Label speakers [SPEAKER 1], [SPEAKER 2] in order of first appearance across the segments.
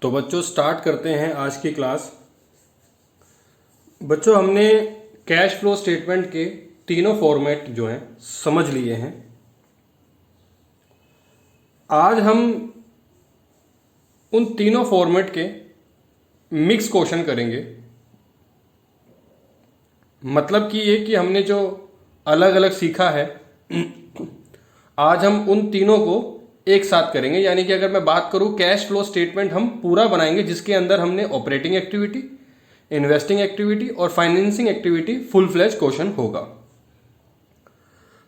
[SPEAKER 1] तो बच्चों स्टार्ट करते हैं आज की क्लास। बच्चों हमने कैश फ्लो स्टेटमेंट के तीनों फॉर्मेट जो हैं समझ लिए हैं। आज हम उन तीनों फॉर्मेट के मिक्स क्वेश्चन करेंगे। मतलब कि ये कि हमने जो अलग अलग सीखा है आज हम उन तीनों को एक साथ करेंगे। यानी कि अगर मैं बात करूं कैश फ्लो स्टेटमेंट हम पूरा बनाएंगे जिसके अंदर हमने ऑपरेटिंग एक्टिविटी, इन्वेस्टिंग एक्टिविटी और financing activity full flash question होगा।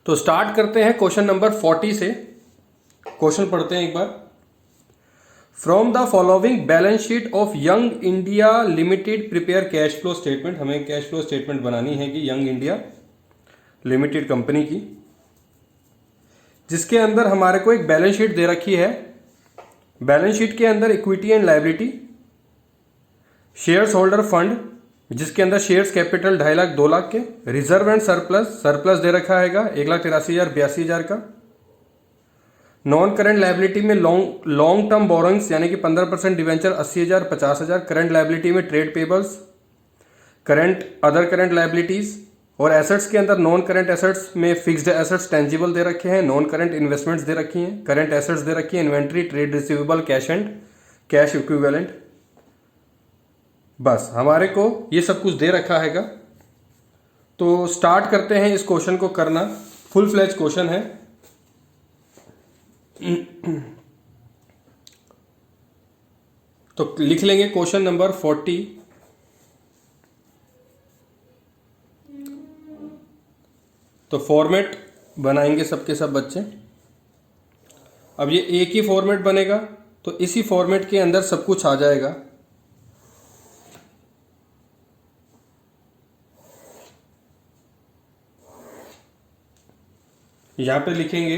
[SPEAKER 1] तो स्टार्ट करते हैं क्वेश्चन नंबर 40 से। क्वेश्चन पढ़ते हैं एक बार। From the following balance sheet of Young India Limited prepare cash flow statement. हमें कैश फ्लो स्टेटमेंट बनानी है कि यंग इंडिया लिमिटेड कंपनी की, जिसके अंदर हमारे को एक बैलेंस शीट दे रखी है। बैलेंस शीट के अंदर equity and liability, shares holder fund जिसके अंदर शेयर्स कैपिटल 2.5 लाख 2 लाख के, रिजर्व एंड सरप्लस दे रखा है 1,83,082 का। नॉन करंट लायबिलिटी में लॉन्ग टर्म बोरोइंग्स यानी कि 15% डिवेंचर 80,000 50,000। करंट लायबिलिटी में trade payables, current other current liabilities. और एसेट्स के अंदर नॉन करंट एसेट्स में फिक्स्ड एसेट्स टेंजिबल दे रखे हैं, नॉन करंट इन्वेस्टमेंट्स दे रखी हैं, करंट एसेट्स दे रखी है, inventory, trade receivable, cash and cash equivalent. बस हमारे को ये सब कुछ दे रखा हैगा। तो स्टार्ट करते हैं इस क्वेश्चन को करना। फुल फ्लैज क्वेश्चन है। तो लिख लेंगे क्वेश्चन नंबर 40। तो फॉर्मेट बनाएंगे सबके सब बच्चे। अब ये एक ही फॉर्मेट बनेगा तो इसी फॉर्मेट के अंदर सब कुछ आ जाएगा। यहां पे लिखेंगे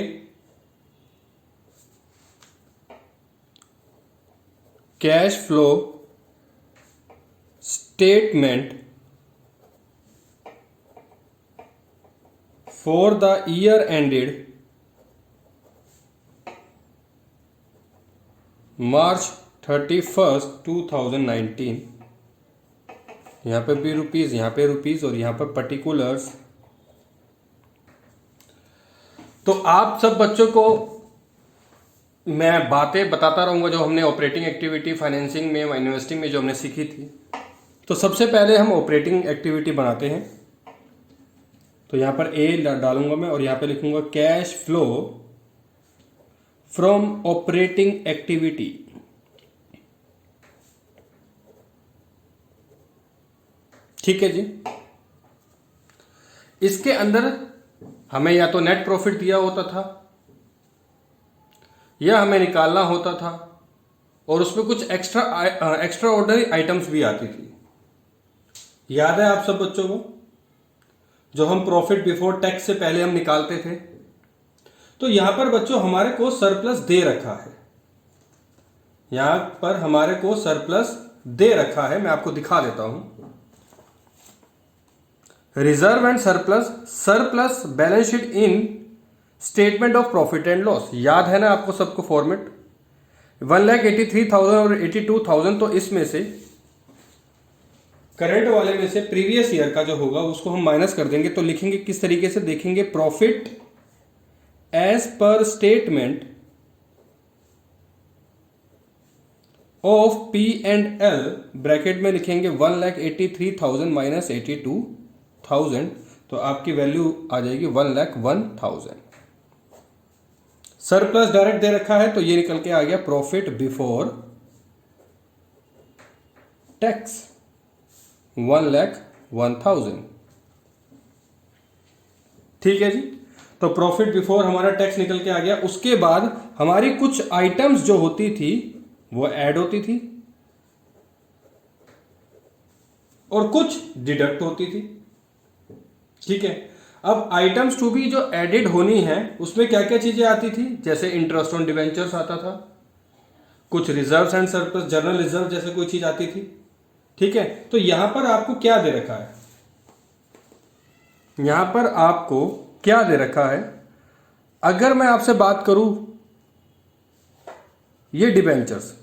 [SPEAKER 1] cash flow statement for the year ended March 31st 2019। यहां पे भी रुपीज, यहां पे रुपीज और यहां पर पर्टिकुलर्स। तो आप सब बच्चों को मैं बातें बताता रहूंगा जो हमने ऑपरेटिंग एक्टिविटी, फाइनेंसिंग में, इन्वेस्टिंग में जो हमने सीखी थी। तो सबसे पहले हम ऑपरेटिंग एक्टिविटी बनाते हैं। तो यहां पर ए डालूंगा मैं और यहां पे लिखूंगा cash flow from operating activity. ठीक है जी। इसके अंदर हमें या तो नेट प्रॉफिट दिया होता था या हमें निकालना होता था और उसमें कुछ एक्स्ट्रा ऑर्डिनरी आइटम्स भी आती थी। याद है आप सब बच्चों को जो हम प्रॉफिट बिफोर टैक्स से पहले हम निकालते थे। तो यहां पर बच्चों हमारे को सरप्लस दे रखा है। यहां पर हमारे को सरप्लस दे रखा है। मैं आपको दिखा देता हूं। Reserve and surplus balance sheet in statement of profit and loss. याद है ना आपको सबको फॉर्मेट 1,83,000 और 82,000। तो इसमें से करंट वाले में से प्रीवियस ईयर का जो होगा उसको हम माइनस कर देंगे। तो लिखेंगे किस तरीके से, देखेंगे profit as per statement of P and L bracket में लिखेंगे 1,83,000 माइनस 82,000। तो आपकी वैल्यू आ जाएगी 1,01,000। सरप्लस डायरेक्ट दे रखा है तो ये निकल के आ गया प्रॉफिट बिफोर टैक्स 1,01,000। ठीक है जी। तो प्रॉफिट बिफोर हमारा टैक्स निकल के आ गया। उसके बाद हमारी कुछ आइटम्स जो होती थी वो ऐड होती थी और कुछ डिडक्ट होती थी। ठीक है। अब आइटम्स टू बी जो एडेड होनी है उसमें क्या क्या चीजें आती थी, जैसे इंटरेस्ट ऑन डिवेंचर्स आता था, कुछ reserves and surplus, general reserve जैसे कोई चीज आती थी। ठीक है। तो यहां पर आपको क्या दे रखा है, यहां पर आपको क्या दे रखा है। अगर मैं आपसे बात करूं ये डिबेंचर्स,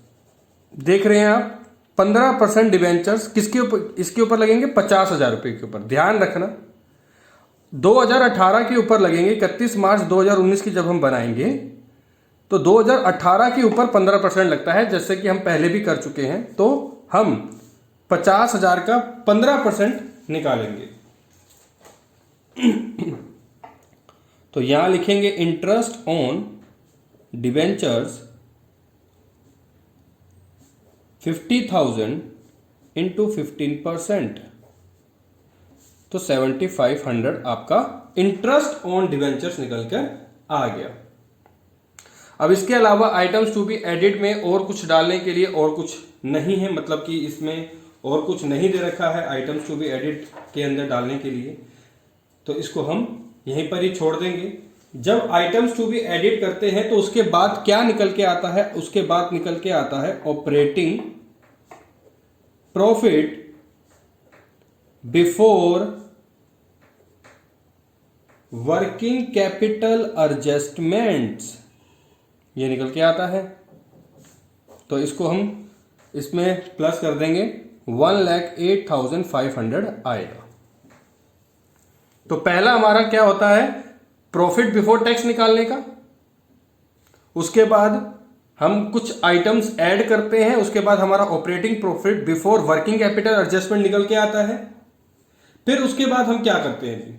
[SPEAKER 1] देख रहे हैं आप 15% डिवेंचर्स किसके ऊपर, इसके ऊपर लगेंगे 50,000 रुपये के ऊपर। ध्यान रखना 2018 के ऊपर लगेंगे। 31 मार्च 2019 की जब हम बनाएंगे तो 2018 के ऊपर 15% लगता है, जैसे कि हम पहले भी कर चुके हैं। तो हम 50,000 का 15% निकालेंगे। तो यहां लिखेंगे इंटरेस्ट ऑन डिवेंचर्स 50,000 इंटू 15%, तो 7,500 आपका इंटरेस्ट ऑन डिवेंचर्स निकल कर आ गया। अब इसके अलावा आइटम्स टू बी एडिड में और कुछ डालने के लिए और कुछ नहीं है, मतलब कि इसमें और कुछ नहीं दे रखा है आइटम्स टू बी एडिड के अंदर डालने के लिए, तो इसको हम यहीं पर ही छोड़ देंगे। जब आइटम्स टू बी एडिट करते हैं तो उसके बाद क्या निकल के आता है, उसके बाद निकल के आता है operating profit before working capital adjustments, ये निकल के आता है। तो इसको हम इसमें प्लस कर देंगे, 1,08,500 आएगा। तो पहला हमारा क्या होता है, प्रॉफिट बिफोर टैक्स निकालने का। उसके बाद हम कुछ आइटम्स ऐड करते हैं, उसके बाद हमारा operating profit before working capital adjustment निकल के आता है। फिर उसके बाद हम क्या करते हैं जी,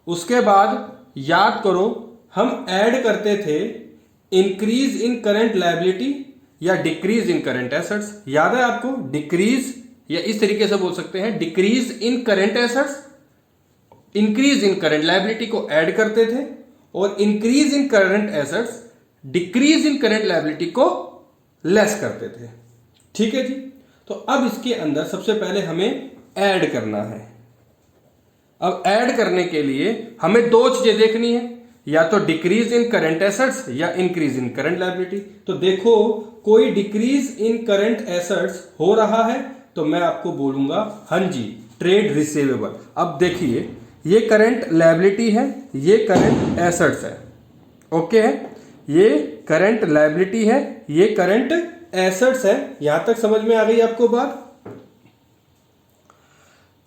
[SPEAKER 1] उसके बाद याद करो हम ऐड करते थे इंक्रीज इन करंट लायबिलिटी या डिक्रीज इन करंट एसेट्स। याद है आपको, डिक्रीज या इस तरीके से बोल सकते हैं decrease in current assets, increase in current liability को ऐड करते थे, और increase in current assets decrease in current liability को लेस करते थे। ठीक है जी। तो अब इसके अंदर सबसे पहले हमें ऐड करना है। अब ऐड करने के लिए हमें दो चीजें देखनी है, या तो डिक्रीज इन करंट एसेट्स या इंक्रीज इन करंट लायबिलिटी। तो देखो कोई डिक्रीज इन करंट एसेट्स हो रहा है तो मैं आपको बोलूंगा हाँ जी ट्रेड रिसीवेबल। अब देखिए ये करंट लायबिलिटी है, ये करंट एसेट्स है, ओके है, ये करंट लायबिलिटी है, ये करंट एसेट्स है। यहां तक समझ में आ गई आपको बात।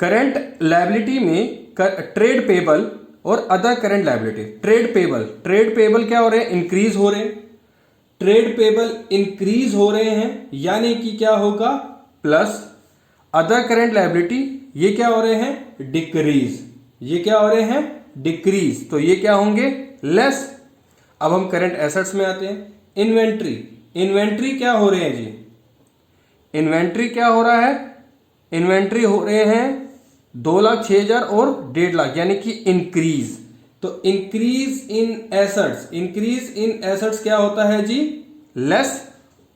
[SPEAKER 1] करंट लायबिलिटी में ट्रेड पेबल और other current liability. Trade payable क्या हो रहे हैं, इंक्रीज हो रहे हैं। ट्रेड पेबल इंक्रीज हो रहे हैं यानी कि क्या होगा, प्लस। अदर करंट लायबिलिटी ये क्या हो रहे हैं, डिक्रीज। ये क्या हो रहे हैं, डिक्रीज, तो ये क्या होंगे, लेस। अब हम करंट एसेट्स में आते हैं। इन्वेंट्री क्या हो रहे हैं जी, इन्वेंट्री क्या हो रहा है, इन्वेंट्री हो रहे हैं 2,06,000 और 1.5 लाख, यानी कि इंक्रीज। तो इंक्रीज इन एसेट्स क्या होता है जी, लेस।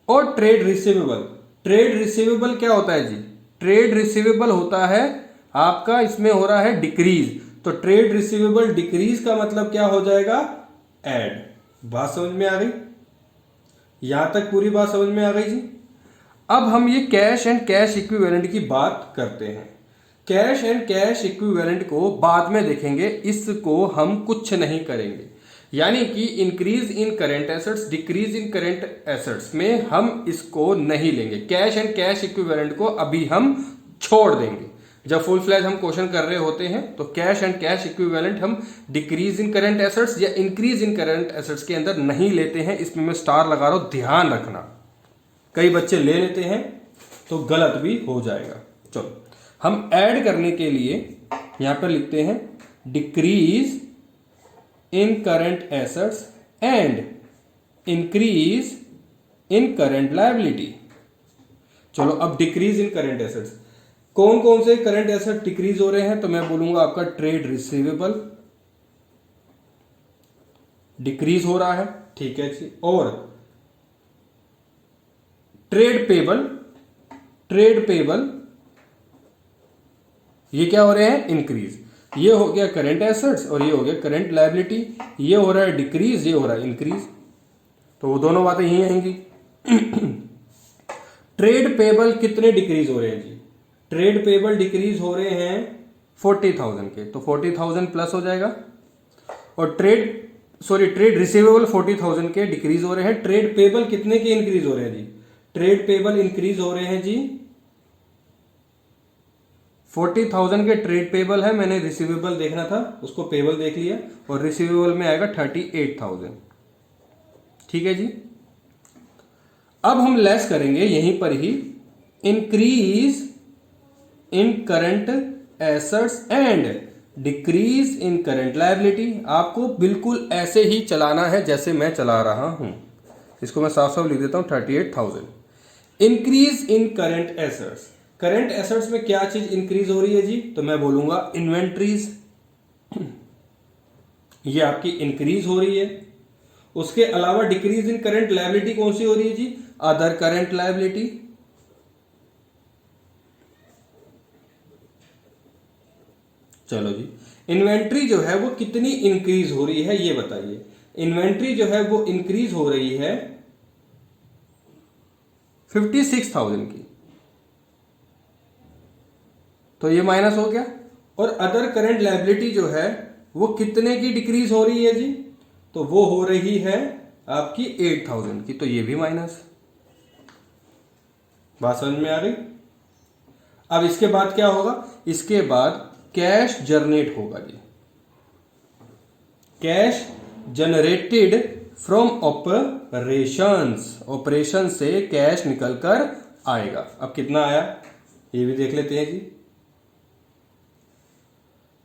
[SPEAKER 1] और ट्रेड रिसीवेबल क्या होता है जी, ट्रेड रिसीवेबल होता है आपका, इसमें हो रहा है डिक्रीज। तो ट्रेड रिसीवेबल डिक्रीज का मतलब क्या हो जाएगा, ऐड। बात समझ में आ गई, यहां तक पूरी बात समझ में आ गई जी। अब हम ये कैश एंड कैश इक्विवेलेंट की बात करते हैं। कैश एंड कैश इक्विवेलेंट को बाद में देखेंगे, इसको हम कुछ नहीं करेंगे। यानी कि increase in current assets decrease in current assets में हम इसको नहीं लेंगे। कैश एंड कैश इक्विवेलेंट को अभी हम छोड़ देंगे। जब फुल फ्लैज हम क्वेश्चन कर रहे होते हैं तो कैश एंड कैश इक्विवेलेंट हम डिक्रीज इन करंट एसेट्स या इंक्रीज इन करंट एसेट्स के अंदर नहीं लेते हैं। इसमें मैं स्टार लगा रहा हूं, ध्यान रखना। कई बच्चे ले लेते हैं तो गलत भी हो जाएगा। चलो हम ऐड करने के लिए यहां पर लिखते हैं decrease in current assets and increase in current liability. चलो अब डिक्रीज इन करंट एसेट्स, कौन कौन से करंट एसेट डिक्रीज हो रहे हैं, तो मैं बोलूंगा आपका ट्रेड रिसीवेबल डिक्रीज हो रहा है, ठीक है जी। और ट्रेड पेबल ये क्या हो रहे हैं, इंक्रीज। ये हो गया करंट एसेट्स और ये हो गया करंट लायबिलिटी। ये हो रहा है डिक्रीज, ये हो रहा है इंक्रीज, तो वो दोनों बातें यही आएंगी। ट्रेड पेबल कितने डिक्रीज हो रहे हैं जी, ट्रेड पेबल डिक्रीज हो रहे हैं 40,000 के, तो 40,000 प्लस हो जाएगा। और ट्रेड रिसीवेबल 40,000 के डिक्रीज हो रहे हैं। ट्रेड पेबल कितने के इंक्रीज हो रहे हैं जी, ट्रेड पेबल इंक्रीज हो रहे हैं जी, 40,000 के ट्रेड पेबल है, मैंने रिसीवेबल देखना था, उसको पेबल देख लिया, और रिसीवेबल में आएगा 38,000। ठीक है जी। अब हम लेस करेंगे यहीं पर ही, increase in current assets and decrease in current liability. आपको बिल्कुल ऐसे ही चलाना है जैसे मैं चला रहा हूं। इसको मैं साफ साफ लिख देता हूं, 38,000। Increase in current assets, current assets में क्या चीज इंक्रीज हो रही है जी, तो मैं बोलूंगा इन्वेंट्रीज, ये आपकी इंक्रीज हो रही है। उसके अलावा डिक्रीज इन करंट लायबिलिटी कौन सी हो रही है जी, अदर करंट लायबिलिटी। चलो जी, इन्वेंट्री जो है वो कितनी इंक्रीज हो रही है ये बताइए। इन्वेंट्री जो है वो इंक्रीज हो रही है 56,000 की, तो ये माइनस हो गया। और अदर करंट लायबिलिटी जो है वो कितने की डिक्रीज हो रही है जी, तो वो हो रही है आपकी 8,000 की, तो ये भी माइनस। बात समझ में आ गई। अब इसके बाद क्या होगा, इसके बाद कैश जनरेट होगा जी, cash generated from operations, operation से कैश निकलकर आएगा। अब कितना आया ये भी देख लेते हैं जी।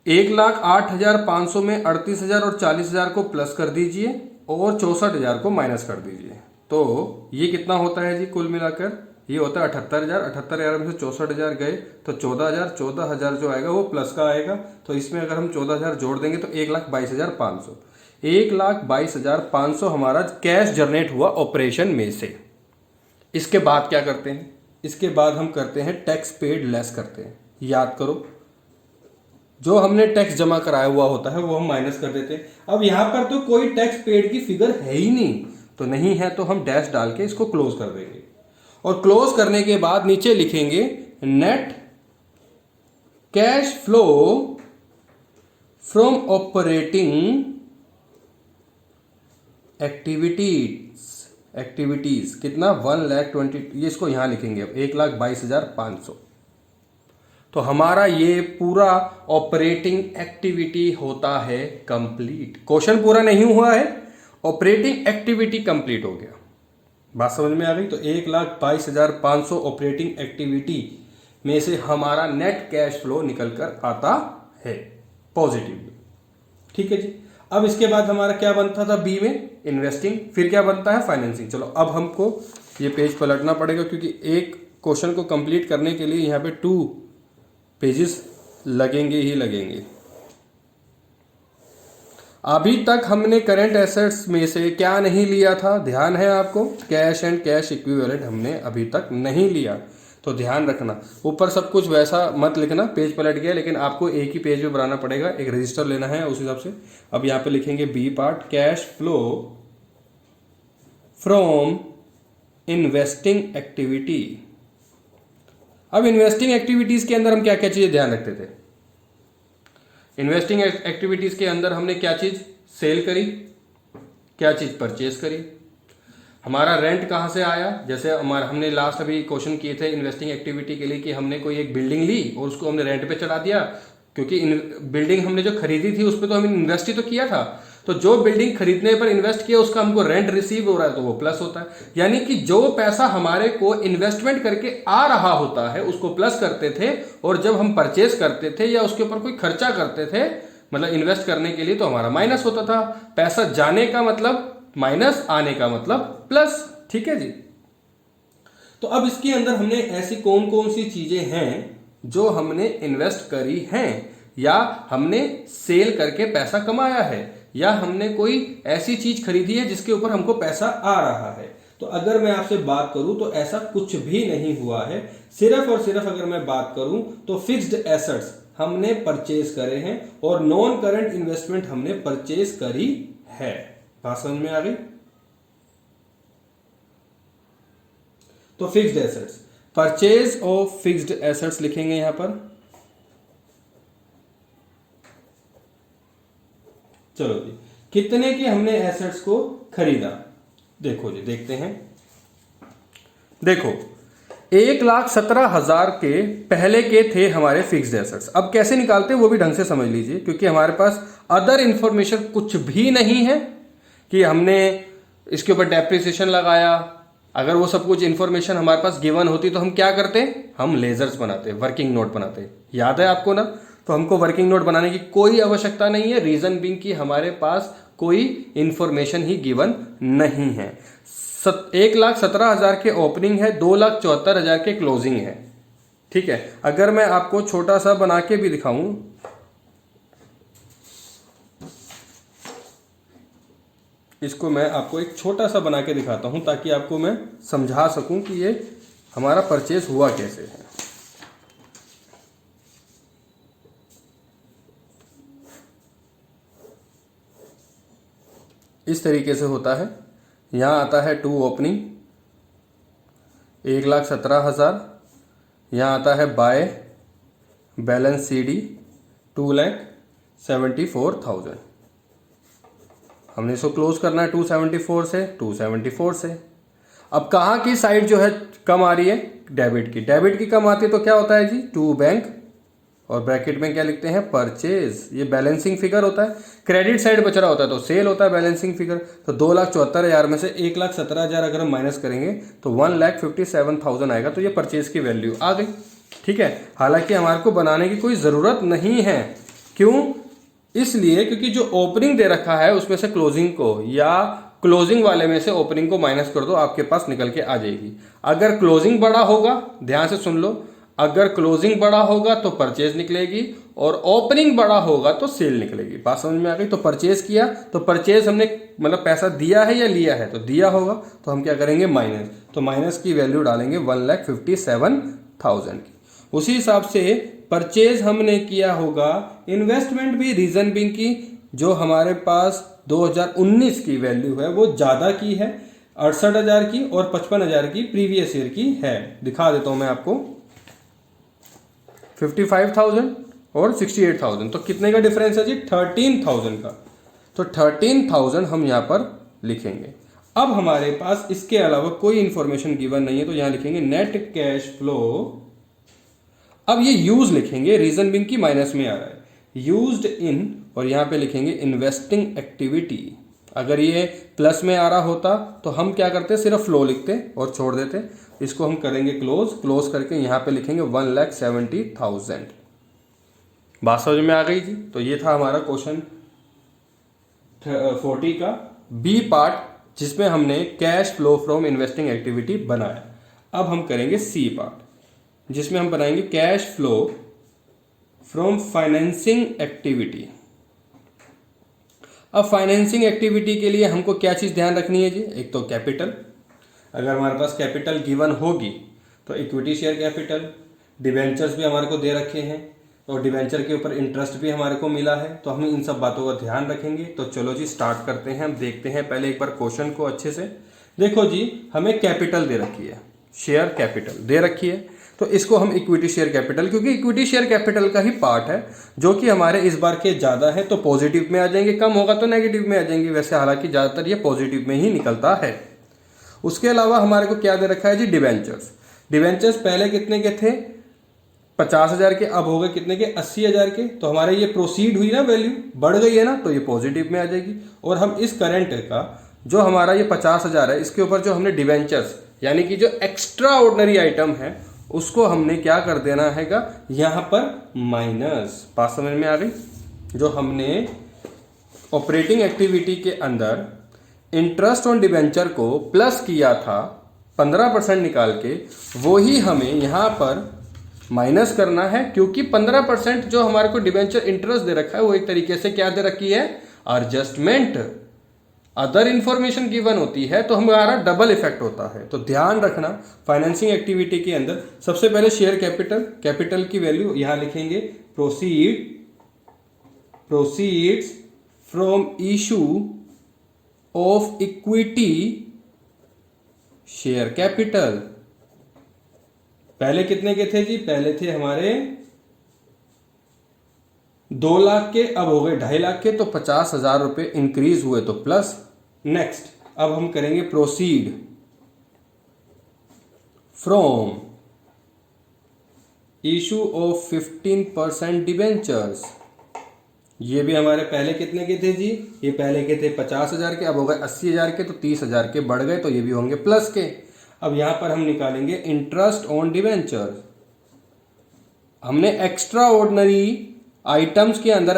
[SPEAKER 1] 1,08,500 में 38,000 और 40,000 को प्लस कर दीजिए और 64,000 को माइनस कर दीजिए, तो ये कितना होता है जी, कुल मिलाकर ये होता है 78,000। 78,000 में से 64,000 गए तो 14,000, 14,000 जो आएगा वो प्लस का आएगा, तो इसमें अगर हम 14,000 जोड़ देंगे तो 1,22,500, 1,22,500 हमारा कैश जनरेट हुआ ऑपरेशन में से। इसके बाद क्या करते हैं, इसके बाद हम करते हैं टैक्स पेड लेस करते हैं। याद करो, जो हमने टैक्स जमा कराया हुआ होता है वो हम माइनस कर देते हैं। अब यहां पर तो कोई टैक्स पेड की फिगर है ही नहीं, तो नहीं है तो हम डैश डाल के इसको क्लोज कर देंगे, और क्लोज करने के बाद नीचे लिखेंगे net cash flow from operating activities कितना, 1,20,000, ये इसको यहां लिखेंगे अब 1,22,500। तो हमारा ये पूरा ऑपरेटिंग एक्टिविटी होता है कंप्लीट। क्वेश्चन पूरा नहीं हुआ है, ऑपरेटिंग एक्टिविटी कंप्लीट हो गया। बात समझ में आ गई। तो 1,22,500 ऑपरेटिंग एक्टिविटी में से हमारा नेट कैश फ्लो निकल कर आता है पॉजिटिव। ठीक है जी। अब इसके बाद हमारा क्या बनता था बी में, इन्वेस्टिंग, फिर क्या बनता है फाइनेंसिंग। चलो अब हमको ये पेज पलटना पड़ेगा, क्योंकि एक क्वेश्चन को कंप्लीट करने के लिए यहाँ पे 2 पेजेस लगेंगे ही लगेंगे। अभी तक हमने करंट एसेट्स में से क्या नहीं लिया था, ध्यान है आपको, कैश एंड कैश इक्विवेलेंट हमने अभी तक नहीं लिया, तो ध्यान रखना। ऊपर सब कुछ वैसा मत लिखना, पेज पलट गया, लेकिन आपको एक ही पेज में बनाना पड़ेगा, एक रजिस्टर लेना है उस हिसाब से। अब यहां पे लिखेंगे B part, cash flow from investing activity. अब इन्वेस्टिंग एक्टिविटीज के अंदर हम क्या क्या चीजें ध्यान रखते थे, इन्वेस्टिंग एक्टिविटीज के अंदर हमने क्या चीज सेल करी, क्या चीज परचेज करी, हमारा रेंट कहां से आया। जैसे हमारा हमने लास्ट अभी क्वेश्चन किए थे इन्वेस्टिंग एक्टिविटी के लिए कि हमने कोई एक बिल्डिंग ली और उसको हमने रेंट पे चढ़ा दिया, क्योंकि बिल्डिंग हमने जो खरीदी थी उस पर तो हमने इन्वेस्ट ही तो किया था, तो जो बिल्डिंग खरीदने पर इन्वेस्ट किया उसका हमको रेंट रिसीव हो रहा है तो वो प्लस होता है। यानी कि जो पैसा हमारे को इन्वेस्टमेंट करके आ रहा होता है उसको प्लस करते थे, और जब हम परचेज करते थे या उसके ऊपर कोई खर्चा करते थे मतलब इन्वेस्ट करने के लिए, तो हमारा माइनस होता था। पैसा जाने का मतलब माइनस, आने का मतलब प्लस। ठीक है जी। तो अब इसके अंदर हमने ऐसी कौन कौन सी चीजें हैं जो हमने इन्वेस्ट करी हैं, या हमने सेल करके पैसा कमाया है, या हमने कोई ऐसी चीज खरीदी है जिसके ऊपर हमको पैसा आ रहा है। तो अगर मैं आपसे बात करूं तो ऐसा कुछ भी नहीं हुआ है। सिर्फ और सिर्फ अगर मैं बात करूं तो फिक्स्ड एसेट्स हमने परचेज करे हैं और नॉन करंट इन्वेस्टमेंट हमने परचेज करी है। बात समझ में आ गई। तो fixed assets, purchase of fixed assets लिखेंगे यहां पर। चलो जी, कितने की हमने एसेट्स को खरीदा, देखो जी देखते हैं। देखो 1,17,000 के पहले के थे हमारे फिक्स्ड एसेट्स। अब कैसे निकालते हैं वो भी ढंग से समझ लीजिए, क्योंकि हमारे पास अदर इंफॉर्मेशन कुछ भी नहीं है कि हमने इसके ऊपर डेप्रिसिएशन लगाया। अगर वो सब कुछ इंफॉर्मेशन हमारे पास गिवन होती तो हम क्या करते, हम लेजर्स बनाते, वर्किंग नोट बनाते। याद है आपको ना? तो हमको वर्किंग नोट बनाने की कोई आवश्यकता नहीं है, रीजन बीइंग कि हमारे पास कोई इंफॉर्मेशन ही गिवन नहीं है। 1,17,000 के ओपनिंग है, 2,74,000 के क्लोजिंग है। ठीक है, अगर मैं आपको छोटा सा बना के भी दिखाऊं, इसको मैं आपको एक छोटा सा बना के दिखाता हूं ताकि आपको मैं समझा सकूं कि ये हमारा परचेज हुआ कैसे है। इस तरीके से होता है। यहां आता है 2 ओपनिंग 1,17,000, यहां आता है बाय बैलेंस CD 2,74,000। हमने इसको क्लोज करना है 274 से, 274 से। अब कहाँ की साइड जो है कम आ रही है, डेबिट की। डेबिट की कम आती है तो क्या होता है जी, टू बैंक, और ब्रैकेट में क्या लिखते हैं, परचेज। ये बैलेंसिंग फिगर होता है। क्रेडिट साइड बच रहा होता है तो सेल होता है बैलेंसिंग फिगर। तो 2,74,000 में से 1,17,000 अगर हम माइनस करेंगे तो 1,57,000 आएगा। तो ये परचेज की वैल्यू आ गई। ठीक है, हालांकि हमारे को बनाने की कोई ज़रूरत नहीं है। क्यों? इसलिए क्योंकि जो ओपनिंग दे रखा है उसमें से क्लोजिंग को, या क्लोजिंग वाले में से ओपनिंग को माइनस कर दो, आपके पास निकल के आ जाएगी। अगर क्लोजिंग बड़ा होगा, ध्यान से सुन लो, अगर क्लोजिंग बड़ा होगा तो परचेज निकलेगी, और ओपनिंग बड़ा होगा तो सेल निकलेगी। बात समझ में आ गई? तो परचेज किया तो परचेज हमने मतलब पैसा दिया है या लिया है, तो दिया होगा तो हम क्या करेंगे, माइनस। तो माइनस की वैल्यू डालेंगे 1,57,000 की। उसी हिसाब से परचेज हमने किया होगा, इन्वेस्टमेंट भी, रीजन बीइंग की जो हमारे पास 2019 की वैल्यू है वो ज्यादा की है, 68,000 की और 55,000 की प्रीवियस ईयर की है। दिखा देता हूं मैं आपको, 55,000 और 68,000, तो कितने का डिफरेंस है जी, 13,000 का। तो 13,000 हम यहां पर लिखेंगे। अब हमारे पास इसके अलावा कोई इंफॉर्मेशन गिवन नहीं है तो यहां लिखेंगे नेट कैश फ्लो। अब ये यूज लिखेंगे, रीजन बीइंग की माइनस में आ रहा है, यूज्ड इन, और यहां पे लिखेंगे इन्वेस्टिंग एक्टिविटी। अगर ये प्लस में आ रहा होता तो हम क्या करते, सिर्फ फ्लो लिखते और छोड़ देते। इसको हम करेंगे क्लोज, क्लोज करके यहां पे लिखेंगे 1,70,000। बात समझ में आ गई जी? तो ये था हमारा क्वेश्चन 40 का बी पार्ट, जिसमें हमने cash flow from investing activity बनाया। अब हम करेंगे सी पार्ट, जिसमें हम बनाएंगे cash flow from financing activity. अब फाइनेंसिंग एक्टिविटी के लिए हमको क्या चीज ध्यान रखनी है जी, एक तो कैपिटल। अगर हमारे पास कैपिटल गिवन होगी तो इक्विटी शेयर कैपिटल, डिवेंचर्स भी हमारे को दे रखे हैं, और डिवेंचर के ऊपर इंटरेस्ट भी हमारे को मिला है, तो हम इन सब बातों का ध्यान रखेंगे। तो चलो जी स्टार्ट करते हैं। हम देखते हैं पहले एक बार क्वेश्चन को अच्छे से। देखो जी, हमें कैपिटल दे रखी है, शेयर कैपिटल दे रखी है, तो इसको हम इक्विटी शेयर कैपिटल, क्योंकि इक्विटी शेयर कैपिटल का ही पार्ट है जो कि हमारे इस बार के ज्यादा है तो पॉजिटिव में आ जाएंगे, कम होगा तो नेगेटिव में आ जाएंगे। वैसे हालांकि ज्यादातर ये पॉजिटिव में ही निकलता है। उसके अलावा हमारे को क्या दे रखा है जी, डिवेंचर्स। डिवेंचर्स पहले कितने के थे, 50,000 के, अब हो गए कितने के, 80,000 के। तो हमारे ये प्रोसीड हुई ना, वैल्यू बढ़ गई है ना, तो ये पॉजिटिव में आ जाएगी। और हम इस करंट का जो हमारा ये 50,000 है, इसके ऊपर जो हमने डिवेंचर्स यानी कि जो एक्स्ट्रा ऑर्डिनरी आइटम है उसको हमने क्या कर देना हैगा, यहां पर माइनस। बात समझ में आ गई? जो हमने ऑपरेटिंग एक्टिविटी के अंदर इंटरेस्ट ऑन डिवेंचर को प्लस किया था 15% निकाल के, वो ही हमें यहां पर माइनस करना है, क्योंकि 15% जो हमारे को डिवेंचर इंटरेस्ट दे रखा है वो एक तरीके से क्या दे रखी है, एडजस्टमेंट। अदर इंफॉर्मेशन गिवन होती है तो हमारा डबल इफेक्ट होता है। तो ध्यान रखना, फाइनेंसिंग एक्टिविटी के अंदर सबसे पहले शेयर कैपिटल, कैपिटल की वैल्यू यहां लिखेंगे, proceeds from issue of equity share capital. पहले कितने के थे जी, पहले थे हमारे 2 लाख के, अब हो गए 2.5 लाख के, तो 50,000 रुपए इंक्रीज हुए तो प्लस। नेक्स्ट अब हम करेंगे proceed from issue of 15% debentures. ये भी हमारे पहले कितने के थे जी? ये पहले के थे 50,000 के, अब हो गए 80,000 के, तो 30,000 के बढ़ गए, तो ये भी होंगे प्लस के। अब यहां पर हम निकालेंगे इंटरेस्ट ऑन डिबेंचर्स। हमने एक्स्ट्रा ऑर्डिनरी आइटम्स के अंदर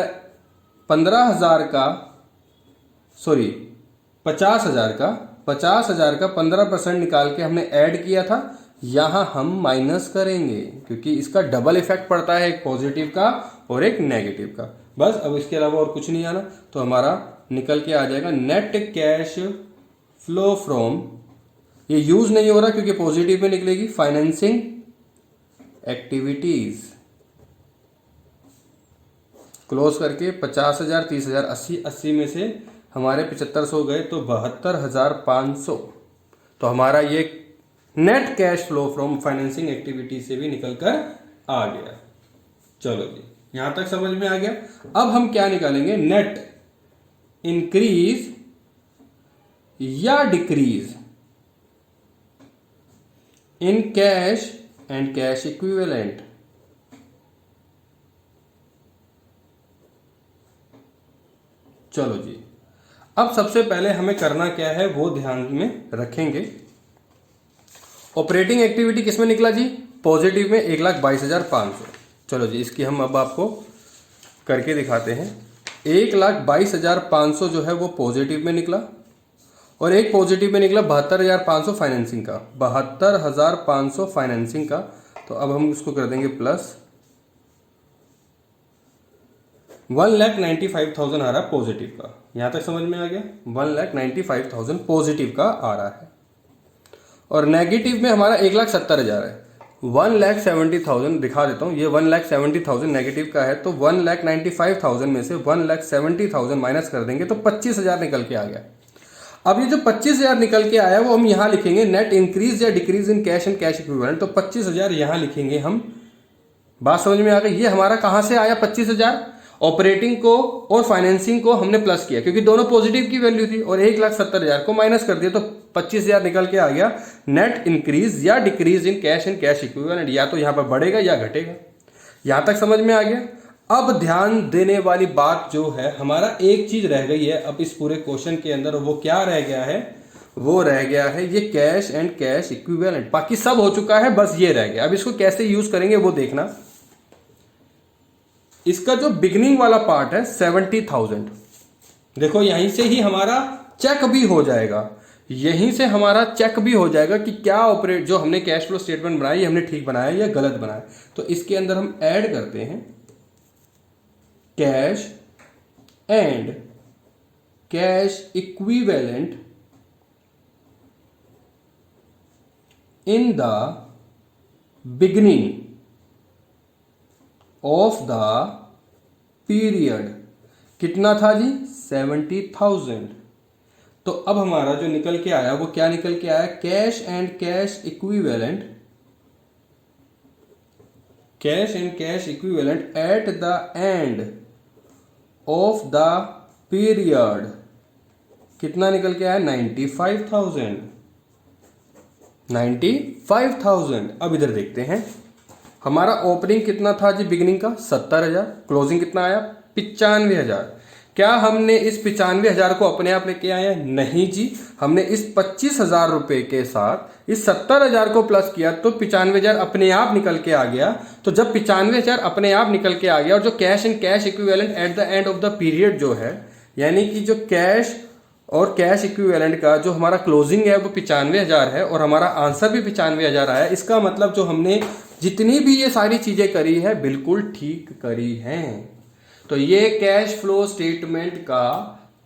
[SPEAKER 1] 15,000 का, सॉरी 50,000 का 15% निकाल के हमने ऐड किया था, यहां हम माइनस करेंगे क्योंकि इसका डबल इफेक्ट पड़ता है, एक पॉजिटिव का और एक नेगेटिव का। बस अब इसके अलावा और कुछ नहीं आना, तो हमारा निकल के आ जाएगा नेट कैश फ्लो फ्रॉम, ये यूज नहीं हो रहा क्योंकि पॉजिटिव में निकलेगी, फाइनेंसिंग एक्टिविटीज। क्लोज करके 50,000 30,000 80 में से हमारे 7500 गए तो 72,500। तो हमारा ये net cash flow from financing activity से भी निकल कर आ गया। चलो जी, यहां तक समझ में आ गया। अब हम क्या निकालेंगे? नेट इंक्रीज या decrease in cash and cash equivalent. चलो जी, अब सबसे पहले हमें करना क्या है वो ध्यान में रखेंगे। ऑपरेटिंग एक्टिविटी किसमें निकला जी? पॉजिटिव में 1,22,500। चलो जी, इसकी हम अब आपको करके दिखाते हैं। 1,22,500 जो है वो पॉजिटिव में निकला, और एक पॉजिटिव में निकला 72,500 फाइनेंसिंग का, 72,500 फाइनेंसिंग का। तो अब हम इसको कर देंगे प्लस 1,95,000 आ रहा है पॉजिटिव का। यहां तक समझ में आ गया? 1,95,000 पॉजिटिव का आ रहा है, और नेगेटिव में हमारा 1,70,000 है। 1,70,000 दिखा देता हूं, ये 1,70,000 नेगेटिव का है, तो 1,95,000 में से 1,70,000 माइनस कर देंगे तो 25,000 निकल के आ गया। अब ये जो 25,000 निकल के आया वो हम यहां लिखेंगे नेट इंक्रीज या decrease in cash and cash equivalent. तो 25,000 यहां लिखेंगे हम। बात समझ में आ गई? ये हमारा कहां से आया 25,000? ऑपरेटिंग को और फाइनेंसिंग को हमने प्लस किया क्योंकि दोनों पॉजिटिव की वैल्यू थी, और 1,70,000 को माइनस कर दिया तो 25,000 निकल के आ गया नेट इंक्रीज या decrease in cash and cash equivalent. या तो यहां पर बढ़ेगा या घटेगा। यहां तक समझ में आ गया? अब ध्यान देने वाली बात जो है, हमारा एक चीज रह गई है अब इस पूरे क्वेश्चन के अंदर, वो क्या रह गया है? वो रह गया है ये कैश एंड कैश इक्विवेलेंट। बाकी सब हो चुका है, बस ये रह गया। अब इसको कैसे यूज करेंगे वो देखना। इसका जो बिगिनिंग वाला पार्ट है 70,000, देखो यहीं से ही हमारा चेक भी हो जाएगा, यहीं से हमारा चेक भी हो जाएगा कि क्या ऑपरेट जो हमने कैश फ्लो स्टेटमेंट बनाया हमने ठीक बनाया या गलत बनाया। तो इसके अंदर हम ऐड करते हैं cash and cash equivalent in the beginning of the period. कितना था जी? 70,000। तो अब हमारा जो निकल के आया वो क्या निकल के आया? Cash and cash equivalent, cash and cash equivalent at the end of the period. कितना निकल के आया? 95,000। 95,000। अब इधर देखते हैं हमारा ओपनिंग कितना था जी बिगिनिंग का? 70,000। क्लोजिंग कितना आया? 95,000। क्या हमने इस 95,000 को अपने आप लेके आए हैं? नहीं जी, हमने इस 25,000 रुपए के साथ इस 70,000 को प्लस किया तो 95,000 अपने आप निकल के आ गया। तो जब 95,000 अपने आप निकल के आ गया, और जो cash and cash equivalent at the end of the period जो है, यानी कि जो कैश और कैश इक्विवेलेंट का जो हमारा क्लोजिंग है वो 95,000 है, और हमारा आंसर भी 95,000 आया। इसका मतलब जो हमने जितनी भी ये सारी चीजें करी है बिल्कुल ठीक करी हैं। तो ये कैश फ्लो स्टेटमेंट का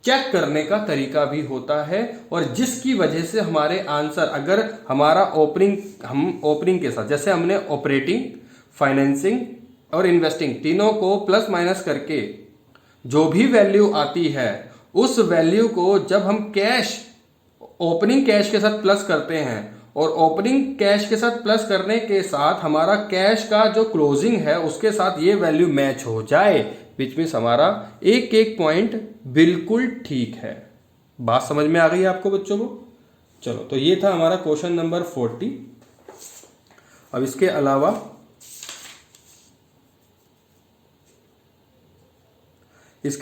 [SPEAKER 1] चेक करने का तरीका भी होता है, और जिसकी वजह से हमारे आंसर, अगर हमारा हम ओपनिंग के साथ, जैसे हमने ऑपरेटिंग, फाइनेंसिंग और इन्वेस्टिंग तीनों को प्लस माइनस करके जो भी वैल्यू आती है, उस वैल्यू को जब हम कैश, ओपनिंग कैश के साथ प्लस करते हैं, और ओपनिंग कैश के साथ प्लस करने के साथ हमारा कैश का जो क्लोजिंग है उसके साथ ये वैल्यू मैच हो जाए, विच मीन्स हमारा एक एक पॉइंट बिल्कुल ठीक है। बात समझ में आ गई है आपको बच्चों को? चलो, तो ये था हमारा क्वेश्चन नंबर 40। अब इसके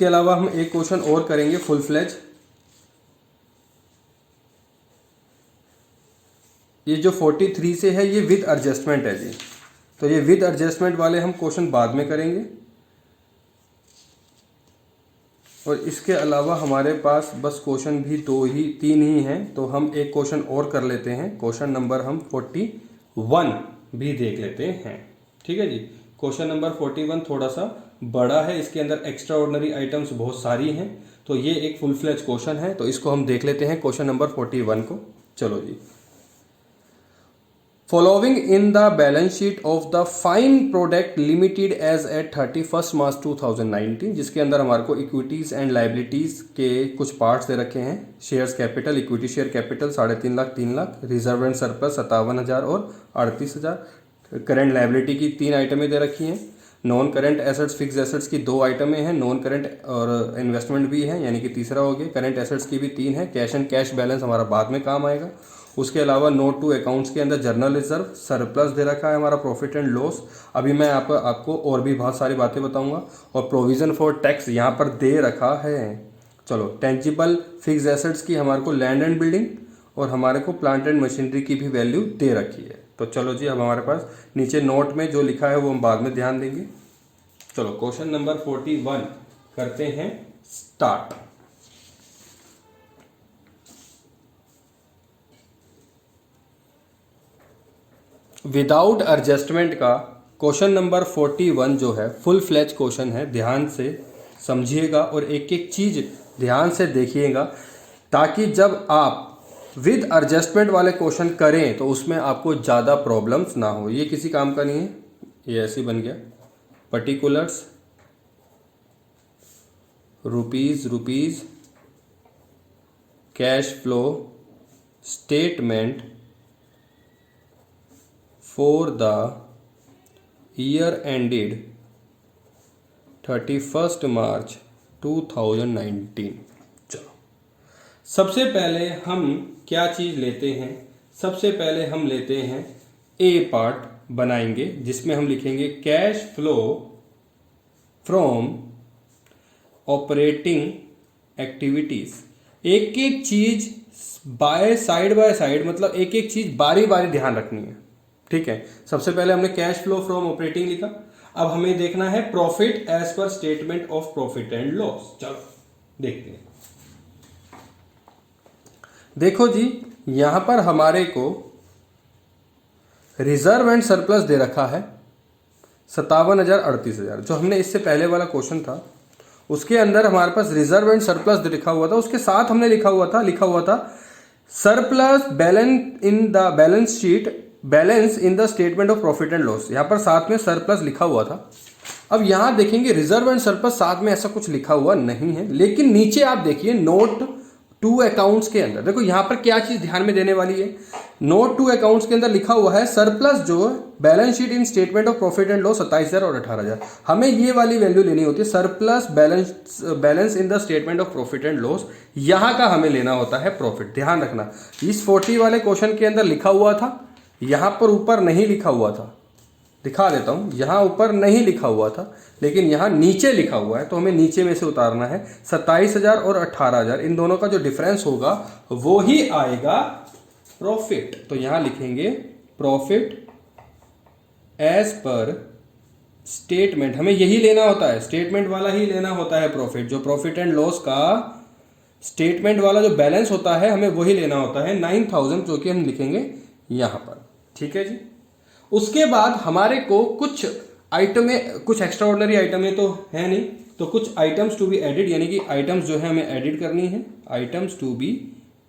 [SPEAKER 1] अलावा हम एक क्वेश्चन और करेंगे फुल फ्लेज। ये जो 43 से है ये विद एडजस्टमेंट है जी, तो ये विद एडजस्टमेंट वाले हम क्वेश्चन बाद में करेंगे। और इसके अलावा हमारे पास बस क्वेश्चन भी 3 ही हैं, तो हम एक क्वेश्चन और कर लेते हैं। क्वेश्चन नंबर हम 41 भी देख लेते हैं। ठीक है जी, क्वेश्चन नंबर 41 थोड़ा सा बड़ा है, इसके अंदर एक्स्ट्रा ऑर्डिनरी आइटम्स बहुत सारी हैं, तो ये एक फुल फ्लेज क्वेश्चन है, तो इसको हम देख लेते हैं क्वेश्चन नंबर 41 को। चलो जी, following in the balance sheet of the fine product limited as at 31 March 2019, जिसके अंदर हमारे को इक्विटीज एंड लाइबिलिटीज के कुछ पार्ट्स दे रखे हैं। Shares capital, equity share capital 3.5 lakh 3 lakh, reserve and surplus 57,000 और 38,000। करेंट लाइबिलिटी की 3 आइटमें दे रखी हैं। Non current assets, fix assets की 2 आइटमें हैं। नॉन करेंट और इन्वेस्टमेंट भी है, यानी कि तीसरा हो गया। करेंट एसेट्स की भी 3 है। कैश एंड कैश बैलेंस हमारा बाद में काम आएगा। उसके अलावा नोट टू अकाउंट्स के अंदर जर्नल रिजर्व, सरप्लस दे रखा है हमारा, प्रॉफिट एंड लॉस। अभी मैं आपको और भी बहुत सारी बातें बताऊंगा। और प्रोविजन फॉर टैक्स यहाँ पर दे रखा है। चलो, टेंजिबल फिक्स एसेट्स की हमारे को लैंड एंड बिल्डिंग और हमारे को प्लांट एंड मशीनरी की भी वैल्यू दे रखी है। तो चलो जी, अब हमारे पास नीचे नोट में जो लिखा है वो हम बाद में ध्यान देंगे। चलो, क्वेश्चन नंबर 41 करते हैं स्टार्ट। विदाउट एडजस्टमेंट का क्वेश्चन नंबर 41 जो है फुल फ्लेज क्वेश्चन है। ध्यान से समझिएगा और एक एक चीज ध्यान से देखिएगा, ताकि जब आप विद एडजस्टमेंट वाले क्वेश्चन करें तो उसमें आपको ज़्यादा प्रॉब्लम्स ना हो। ये किसी काम का नहीं है, ये ऐसे बन गया। Particulars, rupees, cash flow statement for the year ended 31st March 2019। चलो, सबसे पहले हम क्या चीज़ लेते हैं? सबसे पहले हम लेते हैं ए पार्ट बनाएंगे, जिसमें हम लिखेंगे cash flow from operating activities. एक एक चीज बाय साइड, मतलब एक एक चीज बारी बारी ध्यान रखनी है। ठीक है, सबसे पहले हमने कैश फ्लो फ्रॉम ऑपरेटिंग लिखा। अब हमें देखना है profit as per statement of profit and loss. चलो देखते हैं। देखो जी, यहां पर हमारे को रिजर्व एंड सरप्लस दे रखा है 57,000 38,000। जो हमने इससे पहले वाला क्वेश्चन था उसके अंदर हमारे पास रिजर्व एंड सरप्लस लिखा हुआ था, उसके साथ हमने लिखा हुआ था surplus balance in the balance sheet, balance in the statement of profit and loss. यहां पर साथ में सरप्लस लिखा हुआ था। अब यहां देखेंगे रिजर्व एंड सरप्लस साथ में ऐसा कुछ लिखा हुआ नहीं है, लेकिन नीचे आप देखिए नोट टू अकाउंट्स के अंदर देखो यहां पर क्या चीज ध्यान में देने वाली है। नोट टू अकाउंट्स के अंदर लिखा हुआ है सरप्लस जो balance sheet in statement of profit and loss 27,000 और 18,000। हमें ये वाली वैल्यू लेनी होती है, surplus balance in the statement of profit and loss. यहां का हमें लेना होता है प्रॉफिट। ध्यान रखना, इस 40 वाले क्वेश्चन के अंदर लिखा हुआ था, यहां पर ऊपर नहीं लिखा हुआ था। दिखा देता हूं, यहां ऊपर नहीं लिखा हुआ था लेकिन यहां नीचे लिखा हुआ है, तो हमें नीचे में से उतारना है। 27,000 और 18,000 इन दोनों का जो डिफरेंस होगा वो ही आएगा प्रॉफिट। तो यहां लिखेंगे प्रॉफिट एज पर स्टेटमेंट। हमें यही लेना होता है, स्टेटमेंट वाला ही लेना होता है प्रॉफिट। जो प्रॉफिट एंड लॉस का स्टेटमेंट वाला जो बैलेंस होता है हमें वही लेना होता है 9,000, जो कि हम लिखेंगे यहां पर। ठीक है जी। उसके बाद हमारे को कुछ आइटमें, कुछ एक्स्ट्रा ऑर्डिनरी आइटमें तो है नहीं, तो कुछ आइटम्स टू बी एडिड, यानी कि आइटम्स जो है हमें एडिट करनी है। Items to be